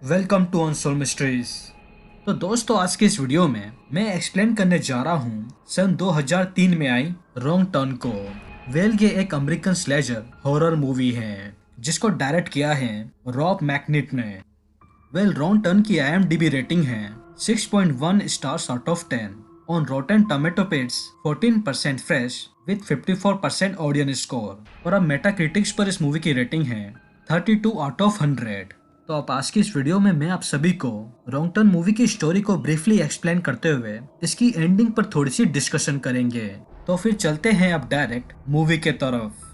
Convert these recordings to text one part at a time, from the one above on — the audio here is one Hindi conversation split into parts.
Welcome to unsolved mysteries. तो दोस्तों, आज के इस वीडियो में मैं एक्सप्लेन करने जा रहा हूँ सन 2003 में आई रॉन्ग टर्न को। ये एक अमेरिकन स्लेजर हॉरर मूवी है जिसको डायरेक्ट किया है रॉब मैकनिट ने। रॉन्ग टर्न की IMDb रेटिंग है 6.1 stars out of 10 on Rotten Tomatoes 14% fresh with 54% audience score. और अब मेटाक्रिटिक्स पर इस मूवी की रेटिंग है 32 आउट ऑफ 100। तो अब आज की इस वीडियो में मैं आप सभी को रॉन्ग टर्न मूवी की स्टोरी को ब्रीफली एक्सप्लेन करते हुए इसकी एंडिंग पर थोड़ी सी डिस्कशन करेंगे। तो फिर चलते हैं अब डायरेक्ट मूवी के तरफ।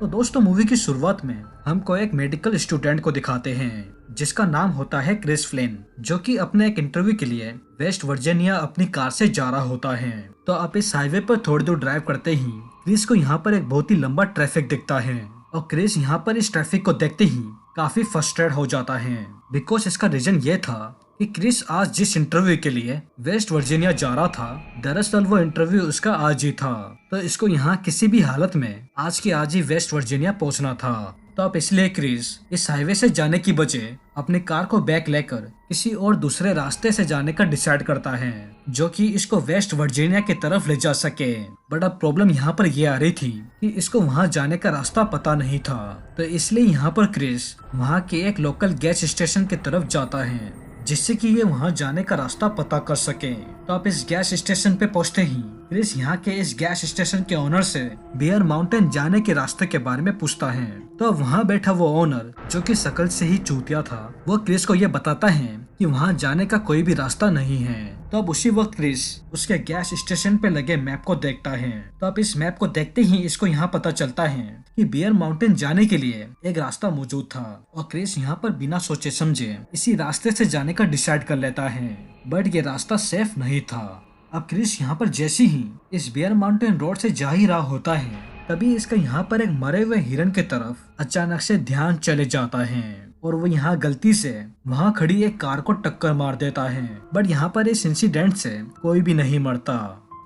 तो दोस्तों, मूवी की शुरुआत में हमको एक मेडिकल स्टूडेंट को दिखाते हैं जिसका नाम होता है क्रिस फ्लिन, जो कि अपने एक इंटरव्यू के लिए वेस्ट वर्जीनिया अपनी कार से जा रहा होता है। तो आप इस हाईवे पर थोड़ी दूर ड्राइव करते ही क्रिस को यहाँ पर एक बहुत ही लंबा ट्रैफिक दिखता है और क्रिस यहाँ पर इस ट्रैफिक को देखते ही काफी फ्रस्ट्रेट हो जाता है। बिकॉज इसका रीजन ये था कि क्रिस आज जिस इंटरव्यू के लिए वेस्ट वर्जीनिया जा रहा था, दरअसल वो इंटरव्यू उसका आज ही था। तो इसको यहाँ किसी भी हालत में आज के आज ही वेस्ट वर्जीनिया पहुँचना था। तो अब इसलिए क्रिस इस हाईवे से जाने की बजाय अपनी कार को बैक लेकर किसी और दूसरे रास्ते से जाने का डिसाइड करता है जो कि इसको वेस्ट वर्जीनिया की तरफ ले जा सके। बट अब प्रॉब्लम यहाँ पर ये आ रही थी कि इसको वहाँ जाने का रास्ता पता नहीं था। तो इसलिए यहाँ पर क्रिस वहाँ के एक लोकल गैस स्टेशन की तरफ जाता है जिससे कि ये वहाँ जाने का रास्ता पता कर सके। तो आप इस गैस स्टेशन पे पहुँचते ही क्रिस यहाँ के इस गैस स्टेशन के ओनर से बियर माउंटेन जाने के रास्ते के बारे में पूछता है। तो अब वहाँ बैठा वो ओनर, जो कि शकल से ही चूतिया था, वो क्रिस को ये बताता है कि वहाँ जाने का कोई भी रास्ता नहीं है। तो अब उसी वक्त क्रिस उसके गैस स्टेशन पे लगे मैप को देखता है। तो अब इस मैप को देखते ही इसको यहाँ पता चलता है कि बियर माउंटेन जाने के लिए एक रास्ता मौजूद था और क्रिस यहाँ पर बिना सोचे समझे इसी रास्ते से जाने का डिसाइड कर लेता है। बट ये रास्ता सेफ नहीं था। अब क्रिस यहाँ पर जैसे ही इस बियर माउंटेन रोड से जा ही रहा होता है, तभी इसका यहाँ पर एक मरे हुए हिरन के तरफ अचानक से ध्यान चले जाता है और वो यहाँ गलती से वहाँ खड़ी एक कार को टक्कर मार देता है। बट यहाँ पर इस इंसिडेंट से कोई भी नहीं मरता।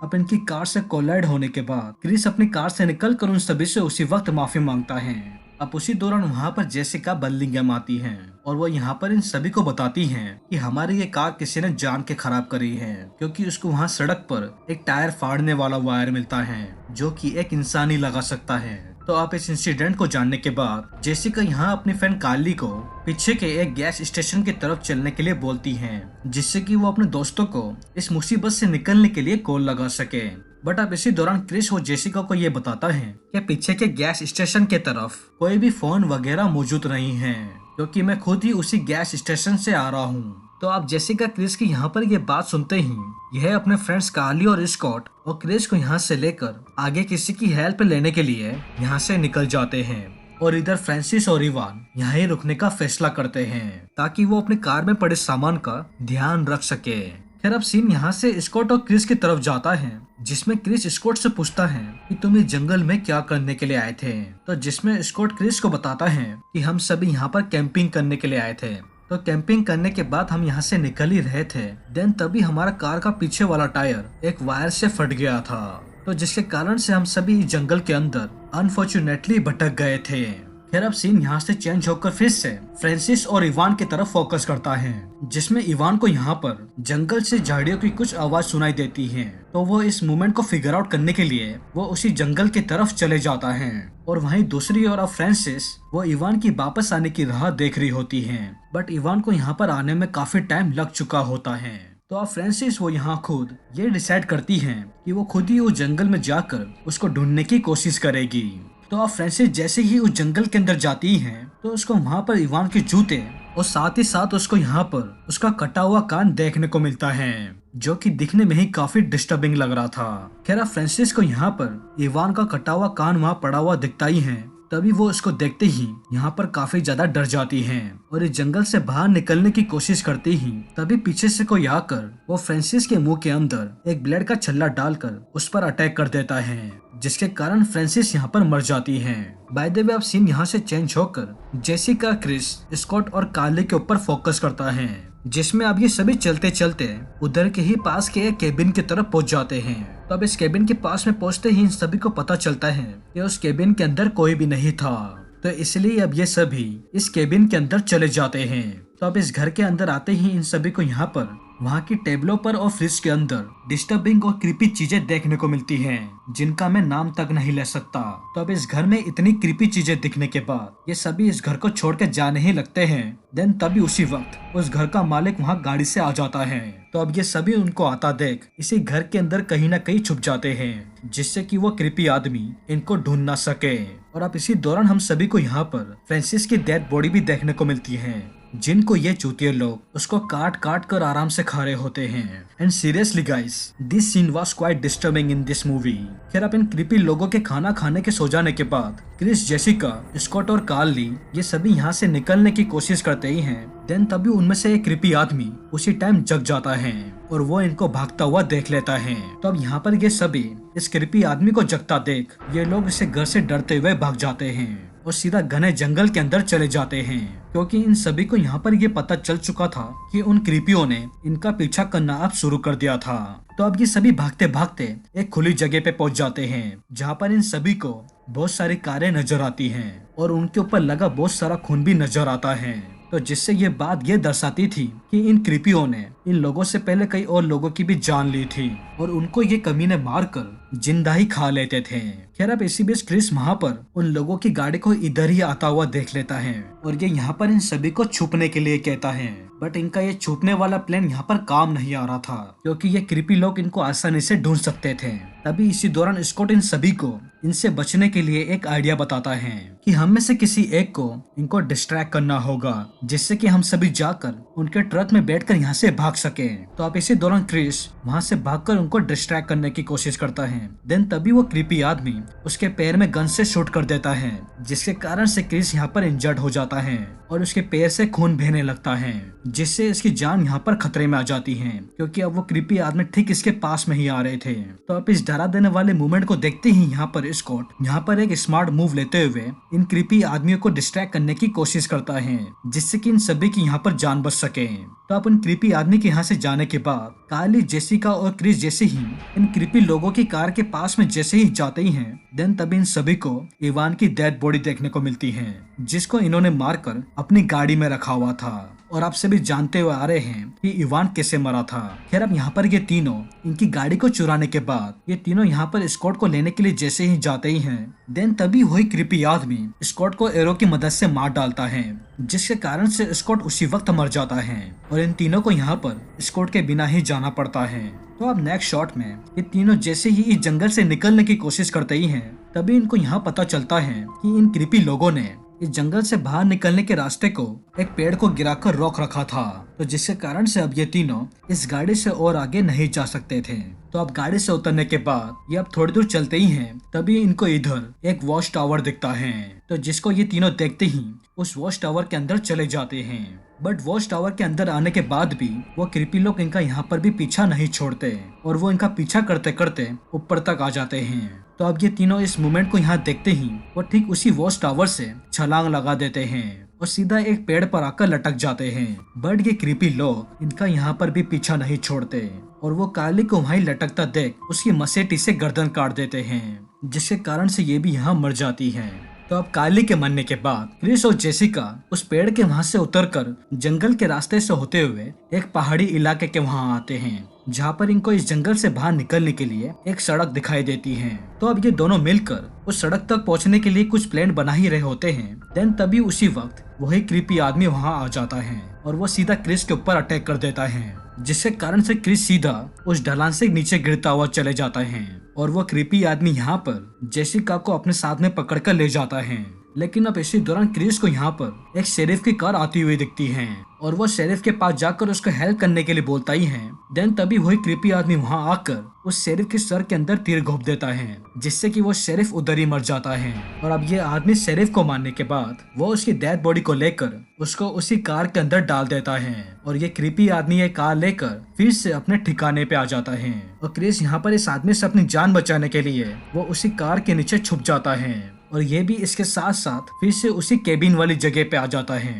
अब इनकी कार से कोलाइड होने के बाद क्रिस अपनी कार से निकलकर उन सभी से उसी वक्त माफी मांगता है। अब उसी दौरान वहाँ पर जेसिका बर्लिंघम आती है और वो यहाँ पर इन सभी को बताती हैं कि हमारी ये कार किसी ने जान के खराब करी है, क्योंकि उसको वहाँ सड़क पर एक टायर फाड़ने वाला वायर मिलता है जो कि एक इंसान ही लगा सकता है। तो आप इस इंसिडेंट को जानने के बाद जेसिका यहाँ अपनी फ्रेंड कार्ली को पीछे के एक गैस स्टेशन की तरफ चलने के लिए बोलती हैं, जिससे कि वो अपने दोस्तों को इस मुसीबत से निकलने के लिए कॉल लगा सके। बट अब इसी दौरान क्रिस वो जेसिका को ये बताता है कि पीछे के गैस स्टेशन के तरफ कोई भी फोन वगैरह मौजूद नहीं है, क्योंकि मैं खुद ही उसी गैस स्टेशन से आ रहा हूँ। तो आप जेसिका क्रिस की यहाँ पर ये बात सुनते ही यह अपने फ्रेंड्स कार्ली और स्कॉट और क्रिस को यहाँ से लेकर आगे किसी की हेल्प लेने के लिए यहाँ से निकल जाते हैं और इधर फ्रांसिस और इवान यहाँ ही रुकने का फैसला करते हैं ताकि वो अपनी कार में पड़े सामान का ध्यान रख सके। खैर, अब सीन यहाँ से स्कॉट और क्रिस की तरफ जाता है, जिसमें क्रिस स्कॉट से पूछता है कि तुम इस जंगल में क्या करने के लिए आए थे। तो जिसमें स्कॉट क्रिस को बताता है कि हम सभी यहाँ पर कैंपिंग करने के लिए आए थे। तो कैंपिंग करने के बाद हम यहाँ से निकल ही रहे थे, देन तभी हमारा कार का पीछे वाला टायर एक वायर से फट गया था, तो जिसके कारण से हम सभी जंगल के अंदर अनफॉर्चुनेटली भटक गए थे। खैर, अब सीन यहाँ से चेंज होकर फिर से फ्रांसिस और इवान की तरफ फोकस करता है, जिसमें इवान को यहाँ पर जंगल से झाड़ियों की कुछ आवाज सुनाई देती है। तो वो इस मूवमेंट को फिगर आउट करने के लिए वो उसी जंगल की तरफ चले जाता है और वहीं दूसरी ओर अब फ्रांसिस वो इवान की वापस आने की राह देख रही होती है। बट इवान को यहाँ पर आने में काफी टाइम लग चुका होता है। तो अब फ्रांसिस वो यहाँ खुद ये डिसाइड करती है कि वो खुद ही उस जंगल में जाकर उसको ढूंढने की कोशिश करेगी। तो अब फ्रांसिस जैसे ही उस जंगल के अंदर जाती है तो उसको वहाँ पर इवान के जूते और साथ ही साथ उसको यहाँ पर उसका कटा हुआ कान देखने को मिलता है, जो कि दिखने में ही काफी डिस्टर्बिंग लग रहा था। खैर, फ्रांसिस को यहाँ पर इवान का कटा हुआ कान वहाँ पड़ा हुआ दिखता ही है, तभी वो इसको देखते ही यहाँ पर काफी ज्यादा डर जाती हैं और इस जंगल से बाहर निकलने की कोशिश करती ही तभी पीछे से कोई आकर वो फ्रांसिस के मुंह के अंदर एक ब्लेड का छल्ला डालकर उस पर अटैक कर देता है, जिसके कारण फ्रांसिस यहाँ पर मर जाती है। बाय द वे, अब सीन यहाँ से चेंज होकर जेसिका, क्रिस, स्कॉट और कार्ली के ऊपर फोकस करता है, जिसमें अब ये सभी चलते चलते उधर के ही पास के एक केबिन की तरफ पहुंच जाते हैं। तो अब इस केबिन के पास में पहुंचते ही इन सभी को पता चलता है कि उस केबिन के अंदर कोई भी नहीं था। तो इसलिए अब ये सभी इस केबिन के अंदर चले जाते हैं। तो अब इस घर के अंदर आते ही इन सभी को यहाँ पर वहाँ की टेबलों पर और फ्रिज के अंदर डिस्टर्बिंग और क्रीपी चीजें देखने को मिलती हैं, जिनका मैं नाम तक नहीं ले सकता। तो अब इस घर में इतनी क्रीपी चीजें दिखने के बाद ये सभी इस घर को छोड़ के जाने ही लगते हैं। देन तभी उसी वक्त उस घर का मालिक वहाँ गाड़ी से आ जाता है। तो अब ये सभी उनको आता देख इसी घर के अंदर कहीं ना कहीं छुप जाते हैं, जिससे कि वो क्रीपी आदमी इनको ढूंढ ना सके। और अब इसी दौरान हम सभी को यहाँ पर फ्रांसिस की डेड बॉडी भी देखने को मिलती है, जिनको ये चूतिए लोग उसको काट काट कर आराम से खा रहे होते हैं। And seriously guys, this scene was quite disturbing in this movie. खैर अब इन क्रीपी लोगों के खाना खाने के सो जाने के बाद क्रिस, जेसिका, स्कॉट और कार्ली ये सभी यहाँ से निकलने की कोशिश करते ही हैं। देन तभी उनमें से एक क्रीपी आदमी उसी टाइम जग जाता है और वो इनको भागता हुआ देख लेता है। तो अब यहाँ पर ये सभी इस क्रीपी आदमी को जगता देख ये लोग इसे घर से डरते हुए भाग जाते हैं और सीधा घने जंगल के अंदर चले जाते हैं, क्योंकि इन सभी को यहाँ पर ये पता चल चुका था कि उन क्रीपियों ने इनका पीछा करना अब शुरू कर दिया था। तो अब ये सभी भागते भागते एक खुली जगह पे पहुंच जाते हैं, जहाँ पर इन सभी को बहुत सारी कारें नजर आती हैं और उनके ऊपर लगा बहुत सारा खून भी नजर आता है। तो जिससे ये बात ये दर्शाती थी कि इन क्रीपियों ने इन लोगों से पहले कई और लोगों की भी जान ली थी और उनको ये कमीने मारकर जिंदा ही खा लेते थे। खैर अब इसी बीच क्रिस वहाँ पर उन लोगों की गाड़ी को इधर ही आता हुआ देख लेता है और ये यहाँ पर इन सभी को छुपने के लिए कहता है। बट इनका ये छुपने वाला प्लान यहाँ पर काम नहीं आ रहा था, क्योंकि ये क्रीपी लोग इनको आसानी से ढूंढ सकते थे। तभी इसी दौरान स्कॉट इन सभी को इनसे बचने के लिए एक आइडिया बताता है कि हम में से किसी एक को इनको डिस्ट्रैक्ट करना होगा, जिससे कि हम सभी जाकर उनके ट्रक में बैठकर यहाँ से भाग सके। तो अब इसी दौरान क्रिस वहाँ से भागकर उनको डिस्ट्रैक्ट करने की कोशिश करता है। देन तभी वो क्रीपी आदमी उसके पैर में गन से शूट कर देता है, जिसके कारण से क्रिस यहाँ पर इंजर्ड हो जाता है और उसके पैर से खून बहने लगता है, जिससे इसकी जान यहाँ पर खतरे में आ जाती है, क्योंकि अब वो क्रीपी आदमी ठीक इसके पास में ही आ रहे थे। तो अब इस डरा देने वाले मूवमेंट को देखते ही यहाँ पर स्कॉट यहाँ पर एक स्मार्ट मूव लेते हुए इन क्रीपी आदमियों को डिस्ट्रैक्ट करने की कोशिश करता है, जिससे कि इन सभी की यहाँ पर जान बच सके। तो अब इन क्रीपी आदमी के यहाँ से जाने के बाद कार्ली, जेसिका और क्रिस जैसे ही इन क्रीपी लोगों की कार के पास में जैसे ही जाते ही हैं, देन तभी इन सभी को इवान की डेड बॉडी देखने को मिलती है, जिसको इन्होंने मारकर अपनी गाड़ी में रखा हुआ था। और आप सभी जानते हुए आ रहे हैं कि इवान कैसे मरा था। खैर अब यहाँ पर ये तीनों इनकी गाड़ी को चुराने के बाद ये तीनों यहाँ पर स्कॉट को लेने के लिए जैसे ही जाते ही हैं, देन तभी वही क्रीपी आदमी स्कॉट को एरो की मदद से मार डालता है, जिसके कारण से स्कॉट उसी वक्त मर जाता है और इन तीनों को यहाँ पर स्कॉट के बिना ही जाना पड़ता है। तो अब नेक्स्ट शॉट में ये तीनों जैसे ही इस जंगल से निकलने की कोशिश करते ही हैं, तभी इनको यहाँ पता चलता है कि इन क्रीपी लोगों ने इस जंगल से बाहर निकलने के रास्ते को एक पेड़ को गिराकर रोक रखा था। तो जिसके कारण से अब ये तीनों इस गाड़ी से और आगे नहीं जा सकते थे। तो अब गाड़ी से उतरने के बाद ये अब थोड़ी दूर चलते ही हैं, तभी इनको इधर एक वॉच टावर दिखता है। तो जिसको ये तीनों देखते ही उस वॉच टावर के अंदर चले जाते हैं। बट वॉच टावर के अंदर आने के बाद भी वो क्रीपी लोग इनका यहाँ पर भी पीछा नहीं छोड़ते और वो इनका पीछा करते करते ऊपर तक आ जाते हैं। तो अब ये तीनों इस मोमेंट को यहाँ देखते ही वो ठीक उसी वॉच टावर से छलांग लगा देते हैं और सीधा एक पेड़ पर आकर लटक जाते हैं। बट ये क्रीपी लोग इनका यहाँ पर भी पीछा नहीं छोड़ते और वो कार्ली को वहीं लटकता देख उसकी मसेटी से गर्दन काट देते हैं, जिसके कारण से ये भी यहाँ मर जाती है। तो अब कार्ली के मरने के बाद क्रिस और जेसिका उस पेड़ के वहां से उतरकर जंगल के रास्ते से होते हुए एक पहाड़ी इलाके के वहां आते हैं, जहाँ पर इनको इस जंगल से बाहर निकलने के लिए एक सड़क दिखाई देती है। तो अब ये दोनों मिलकर उस सड़क तक पहुँचने के लिए कुछ प्लान बना ही रहे होते हैं। देन तभी उसी वक्त वही क्रीपी आदमी वहाँ आ जाता है और वो सीधा क्रिस के ऊपर अटैक कर देता है, जिसके कारण से क्रिस सीधा उस ढलान से नीचे गिरता हुआ चले जाता है और वो क्रीपी आदमी यहाँ पर जेसिका को अपने साथ में पकड़कर ले जाता है। लेकिन अब इसी दौरान क्रिस को यहाँ पर एक शेरिफ की कार आती हुई दिखती है और वो शेरिफ के पास जाकर उसको हेल्प करने के लिए बोलता ही है। देन तभी वही क्रीपी आदमी वहाँ आकर उस शेरिफ के सर के अंदर तीर घोंप देता है, जिससे कि वो शेरिफ उधर ही मर जाता है। और अब ये आदमी शेरिफ को मारने के बाद वो उसकी डेड बॉडी को लेकर उसको उसी कार के अंदर डाल देता है और ये क्रीपी आदमी ये कार लेकर फिर से अपने ठिकाने पे आ जाता है। और क्रिस यहाँ पर इस आदमी से अपनी जान बचाने के लिए वो उसी कार के नीचे छुप जाता है और ये भी इसके साथ साथ फिर से उसी केबिन वाली जगह पे आ जाता है।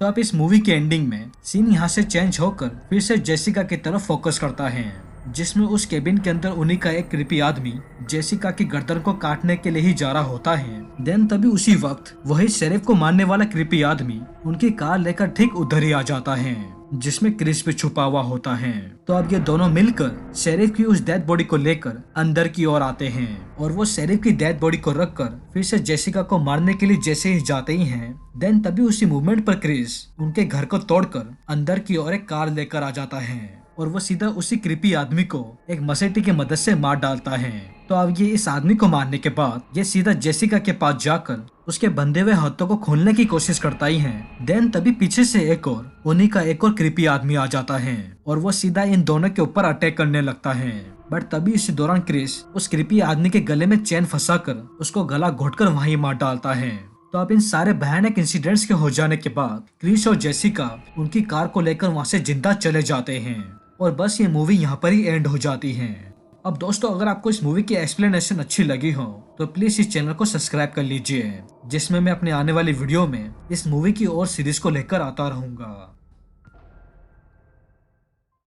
तो अब इस मूवी के एंडिंग में सीन यहाँ से चेंज होकर फिर से जेसिका की तरफ फोकस करता है, जिसमें उस केबिन के अंदर उन्हीं का एक क्रीपी आदमी जेसिका की गर्दन को काटने के लिए ही जा रहा होता है। देन तभी उसी वक्त वही शेरिफ को मारने वाला क्रीपी आदमी उनकी कार लेकर ठीक उधर ही आ जाता है, जिसमें क्रिस भी छुपा हुआ होता है। तो अब ये दोनों मिलकर शेरिफ की उस डेड बॉडी को लेकर अंदर की ओर आते हैं और वो शेरिफ की डेड बॉडी को रखकर फिर से जेसिका को मारने के लिए जैसे ही जाते ही हैं, देन तभी उसी मूवमेंट पर क्रिस उनके घर को तोड़कर अंदर की ओर एक कार लेकर आ जाता है और वो सीधा उसी क्रीपी आदमी को एक मसेटी की मदद से मार डालता है। तो अब ये इस आदमी को मारने के बाद ये सीधा जेसिका के पास जाकर उसके बंधे हुए हाथों को खोलने की कोशिश करता ही है। देन तभी पीछे से एक और उन्हीं का एक और क्रीपी आदमी आ जाता है और वो सीधा इन दोनों के ऊपर अटैक करने लगता है। बट तभी इसी दौरान क्रिस उस क्रीपी आदमी के गले में चेन फंसाकर उसको गला घोटकर वहीं मार डालता है। तो अब इन सारे भयानक इंसिडेंट्स के हो जाने के बाद क्रिस और जेसिका उनकी कार को लेकर वहां से जिंदा चले जाते हैं और बस ये मूवी यहाँ पर ही एंड हो जाती है। अब दोस्तों, अगर आपको इस मूवी की एक्सप्लेनेशन अच्छी लगी हो तो प्लीज इस चैनल को सब्सक्राइब कर लीजिए, जिसमें मैं अपने आने वाली वीडियो में इस मूवी की और सीरीज को लेकर आता रहूंगा।